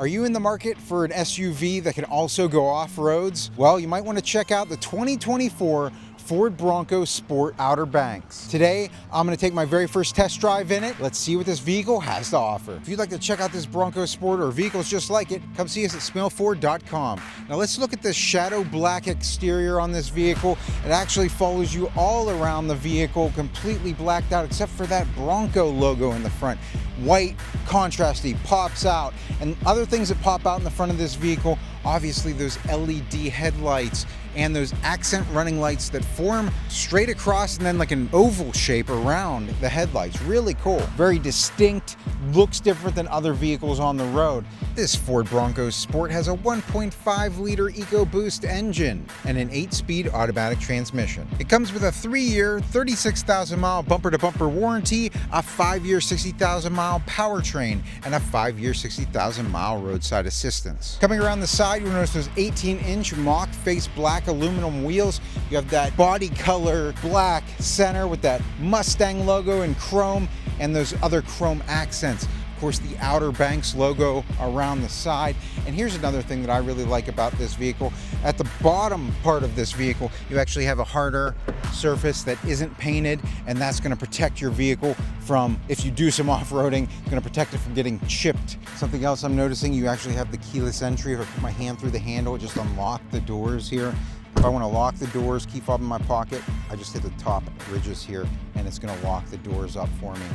Are you in the market for an SUV that can also go off-roads? Well, you might want to check out the 2024 Ford Bronco Sport Outer Banks. Today, I'm going to take my very first test drive in it. Let's see what this vehicle has to offer. If you'd like to check out this Bronco Sport or vehicles just like it, come see us at smellford.com. Now let's look at the shadow black exterior on this vehicle. It actually follows you all around the vehicle, completely blacked out except for that Bronco logo in the front. White, contrasty, pops out. And other things that pop out in the front of this vehicle, obviously those LED headlights and those accent running lights that form straight across and then like an oval shape around the headlights. Really cool. Very distinct, looks different than other vehicles on the road. This Ford Bronco Sport has a 1.5-liter EcoBoost engine and an 8-speed automatic transmission. It comes with a 3-year, 36,000-mile bumper-to-bumper warranty, a 5-year, 60,000-mile powertrain, and a 5-year, 60,000-mile roadside assistance. Coming around the side, you'll notice those 18-inch mock face black aluminum wheels. You have that body color black center with that Mustang logo in chrome and those other chrome accents. Of course, the Outer Banks logo around the side. And here's another thing that I really like about this vehicle. At the bottom part of this vehicle, you actually have a harder surface that isn't painted, and that's going to protect your vehicle from, if you do some off-roading, it's going to protect it from getting chipped. Something else I'm noticing, you actually have the keyless entry. If I put my hand through the handle, it just unlock the doors here. If I want to lock the doors, key fob in my pocket, I just hit the top ridges here, and it's going to lock the doors up for me.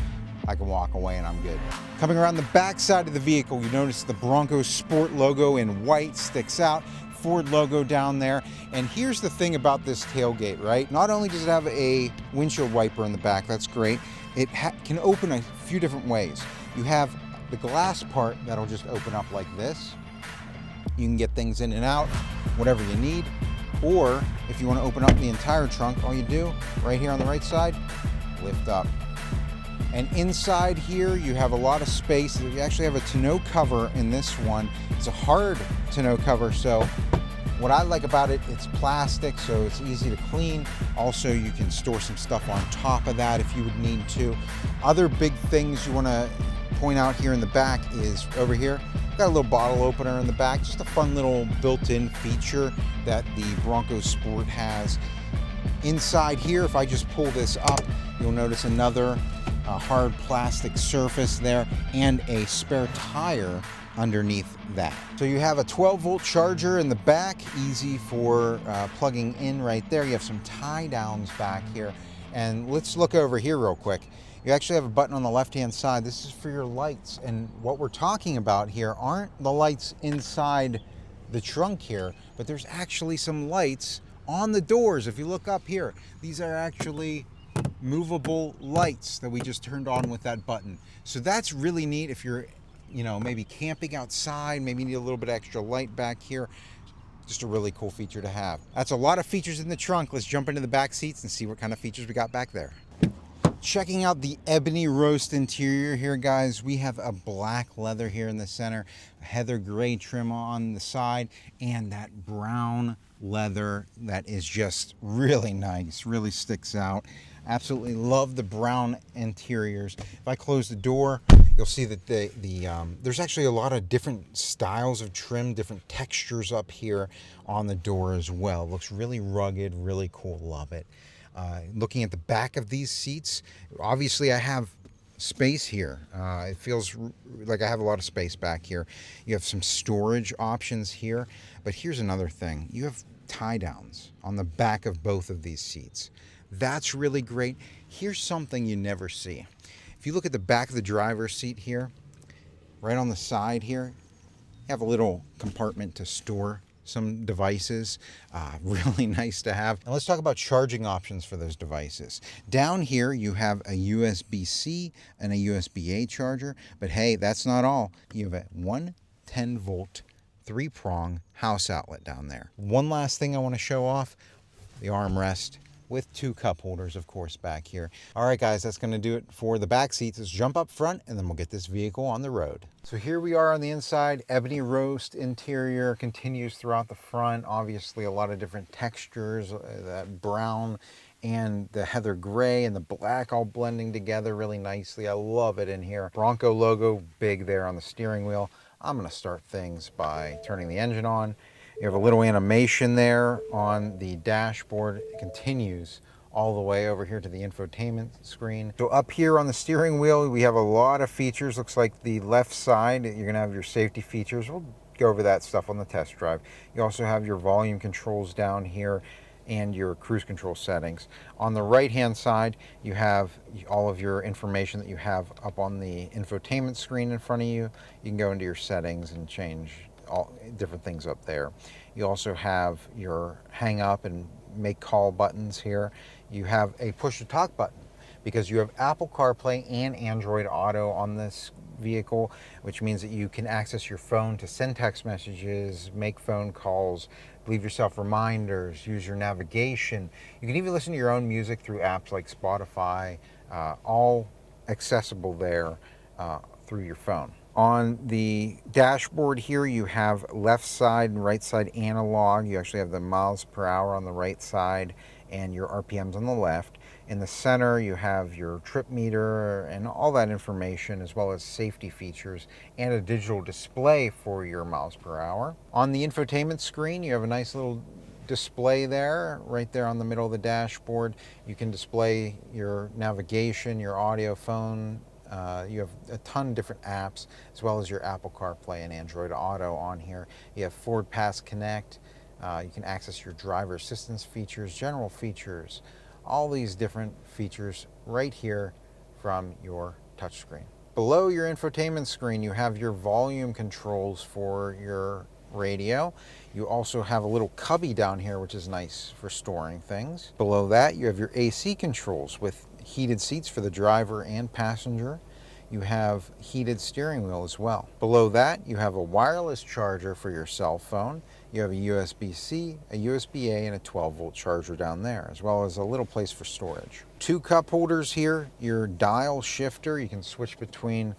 I can walk away and I'm good. Coming around the back side of the vehicle, you notice the Bronco Sport logo in white sticks out, Ford logo down there. And here's the thing about this tailgate, right? Not only does it have a windshield wiper in the back, that's great, it can open a few different ways. You have the glass part that'll just open up like this. You can get things in and out, whatever you need. Or if you want to open up the entire trunk, all you do right here on the right side, lift up. And inside here, you have a lot of space. You actually have a tonneau cover in this one. It's a hard tonneau cover, so what I like about it, it's plastic, so it's easy to clean. Also, you can store some stuff on top of that if you would need to. Other big things you want to point out here in the back is over here. Got a little bottle opener in the back, just a fun little built-in feature that the Bronco Sport has. Inside here, if I just pull this up, you'll notice another hard plastic surface there and a spare tire underneath that. So you have a 12-volt charger in the back, easy for plugging in right there. You have some tie downs back here. And let's look over here real quick. You actually have a button on the left-hand side. This is for your lights. And what we're talking about here aren't the lights inside the trunk here, but there's actually some lights on the doors. If you look up here, these are actually movable lights that we just turned on with that button. So that's really neat if you're, maybe camping outside, maybe you need a little bit extra light back here. Just a really cool feature to have. That's a lot of features in the trunk. Let's jump into the back seats and see what kind of features we got back there. Checking out the ebony roast interior here, guys. We have a black leather here in the center, a heather gray trim on the side, and that brown leather that is just really nice, really sticks out. Absolutely love the brown interiors. If I close the door, you'll see that there's actually a lot of different styles of trim, different textures up here on the door as well. Looks really rugged, really cool, love it. Looking at the back of these seats, obviously I have space here. It feels like I have a lot of space back here. You have some storage options here, but here's another thing. You have tie downs on the back of both of these seats. That's really great. Here's something you never see. If you look at the back of the driver's seat here, right on the side here, you have a little compartment to store some devices. Really nice to have. Now let's talk about charging options for those devices. Down here you have a USB-C and a USB-A charger, but hey, that's not all. You have a 110-volt 3-prong house outlet down there. One last thing I want to show off, the armrest with 2 cup holders, of course, back here. All right, guys, that's going to do it for the back seats. Let's jump up front and then we'll get this vehicle on the road. So here we are on the inside. Ebony roast interior continues throughout the front. Obviously, a lot of different textures, that brown and the heather gray and the black all blending together really nicely. I love it in here. Bronco logo big there on the steering wheel. I'm going to start things by turning the engine on. You have a little animation there on the dashboard. It continues all the way over here to the infotainment screen. So up here on the steering wheel, we have a lot of features. Looks like the left side, you're going to have your safety features. We'll go over that stuff on the test drive. You also have your volume controls down here and your cruise control settings. On the right hand side, you have all of your information that you have up on the infotainment screen in front of you. You can go into your settings and change all different things up there. You also have your hang up and make call buttons here. You have a push to talk button because you have Apple CarPlay and Android Auto on this vehicle, which means that you can access your phone to send text messages, make phone calls, leave yourself reminders, use your navigation. You can even listen to your own music through apps like Spotify, all accessible there through your phone. On the dashboard here, you have left side and right side analog. You actually have the miles per hour on the right side and your RPMs on the left. In the center, you have your trip meter and all that information, as well as safety features and a digital display for your miles per hour. On the infotainment screen, you have a nice little display there, right there on the middle of the dashboard. You can display your navigation, your audio, phone. You have a ton of different apps, as well as your Apple CarPlay and Android Auto on here. You have Ford Pass Connect. You can access your driver assistance features, general features, all these different features right here from your touchscreen. Below your infotainment screen, you have your volume controls for your radio. You also have a little cubby down here, which is nice for storing things. Below that, you have your AC controls with heated seats for the driver and passenger. You have heated steering wheel as well. Below that, you have a wireless charger for your cell phone. You have a USB-C, a USB-A, and a 12-volt charger down there, as well as a little place for storage. Two cup holders here, your dial shifter. You can switch between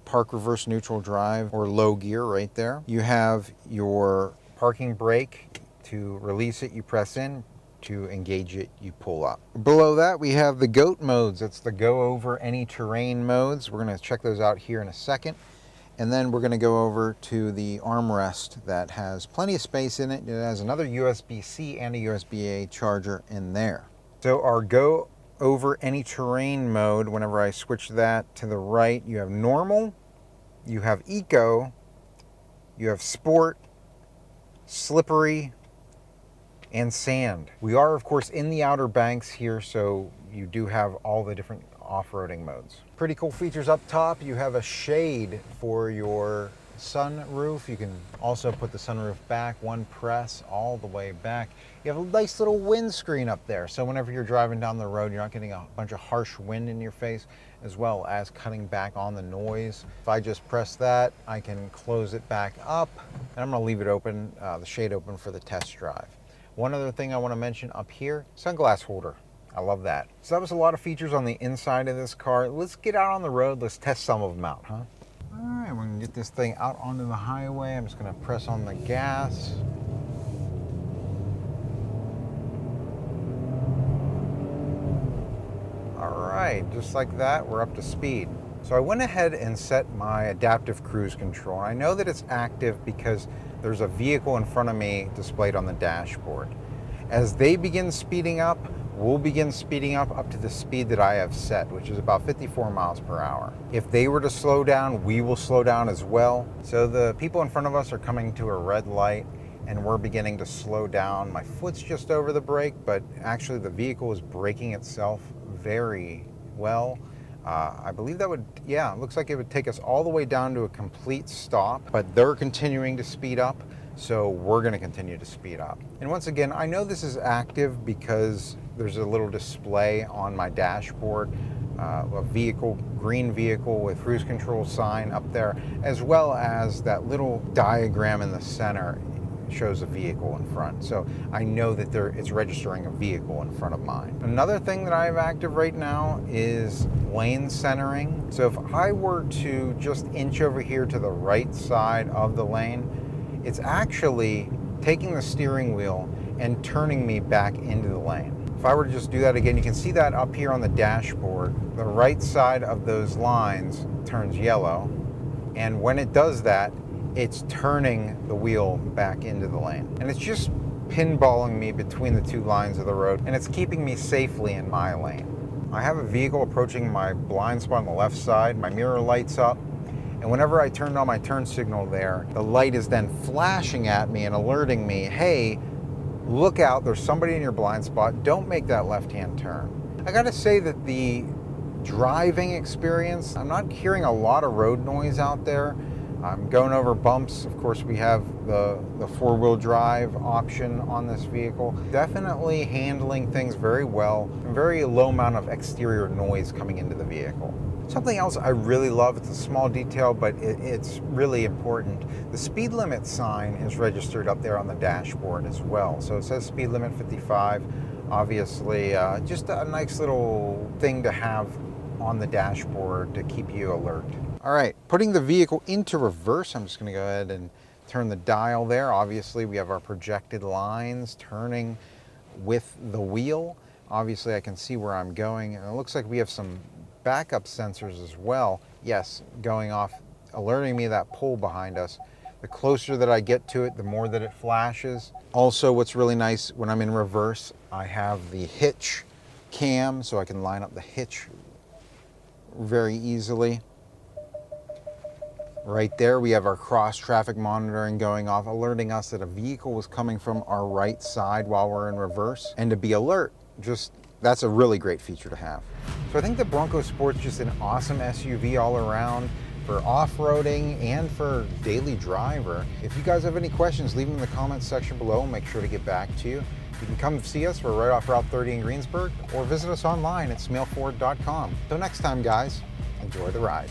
park, reverse, neutral drive, or low gear right there. You have your parking brake. To release it, you press in. To engage it, you pull up. Below that, we have the GOAT modes. That's the go over any terrain modes. We're going to check those out here in a second. And then we're going to go over to the armrest that has plenty of space in it. It has another USB-C and a USB-A charger in there. So our go over any terrain mode, whenever I switch that to the right, you have normal, you have eco, you have sport, slippery, and sand. We are, of course, in the Outer Banks here, so you do have all the different off-roading modes. Pretty cool features up top. You have a shade for your sunroof. You can also put the sunroof back, one press all the way back. You have a nice little windscreen up there, so whenever you're driving down the road, you're not getting a bunch of harsh wind in your face, as well as cutting back on the noise. If I just press that, I can close it back up, and I'm gonna leave it open, the shade open for the test drive. One other thing I want to mention up here, sunglass holder. I love that. So that was a lot of features on the inside of this car. Let's get out on the road. Let's test some of them out, huh? All right, we're gonna get this thing out onto the highway. I'm just gonna press on the gas. All right, just like that, we're up to speed. So I went ahead and set my adaptive cruise control. I know that it's active because there's a vehicle in front of me displayed on the dashboard. As they begin speeding up, we'll begin speeding up to the speed that I have set, which is about 54 miles per hour. If they were to slow down, we will slow down as well. So the people in front of us are coming to a red light and we're beginning to slow down. My foot's just over the brake, but actually the vehicle is braking itself very well. I believe that would, it looks like it would take us all the way down to a complete stop, but they're continuing to speed up, so we're gonna continue to speed up. And once again, I know this is active because there's a little display on my dashboard, a vehicle, green vehicle with cruise control sign up there, as well as that little diagram in the center shows a vehicle in front. So I know that it's registering a vehicle in front of mine. Another thing that I have active right now is lane centering. So if I were to just inch over here to the right side of the lane, it's actually taking the steering wheel and turning me back into the lane. If I were to just do that again, you can see that up here on the dashboard. The right side of those lines turns yellow, and when it does that, it's turning the wheel back into the lane. And it's just pinballing me between the two lines of the road, and it's keeping me safely in my lane. I have a vehicle approaching my blind spot on the left side. My mirror lights up, and whenever I turned on my turn signal there, the light is then flashing at me and alerting me, hey, look out, there's somebody in your blind spot, don't make that left-hand turn. I gotta say that the driving experience, I'm not hearing a lot of road noise out there. I'm going over bumps. Of course, we have the four-wheel drive option on this vehicle. Definitely handling things very well, and very low amount of exterior noise coming into the vehicle. Something else I really love, it's a small detail, but it's really important. The speed limit sign is registered up there on the dashboard as well. So it says speed limit 55. Obviously, just a nice little thing to have on the dashboard to keep you alert. All right, putting the vehicle into reverse, I'm just gonna go ahead and turn the dial there. Obviously, we have our projected lines turning with the wheel. Obviously, I can see where I'm going, and it looks like we have some backup sensors as well. Yes, going off, alerting me that pole behind us. The closer that I get to it, the more that it flashes. Also, what's really nice, when I'm in reverse, I have the hitch cam, so I can line up the hitch very easily. Right there, we have our cross traffic monitoring going off, alerting us that a vehicle was coming from our right side while we're in reverse. And to be alert, that's a really great feature to have. So I think the Bronco Sport's just an awesome SUV all around for off-roading and for daily driver. If you guys have any questions, leave them in the comments section below and make sure to get back to you. You can come see us. We're right off Route 30 in Greensburg, or visit us online at smailford.com. Till next time, guys, enjoy the ride.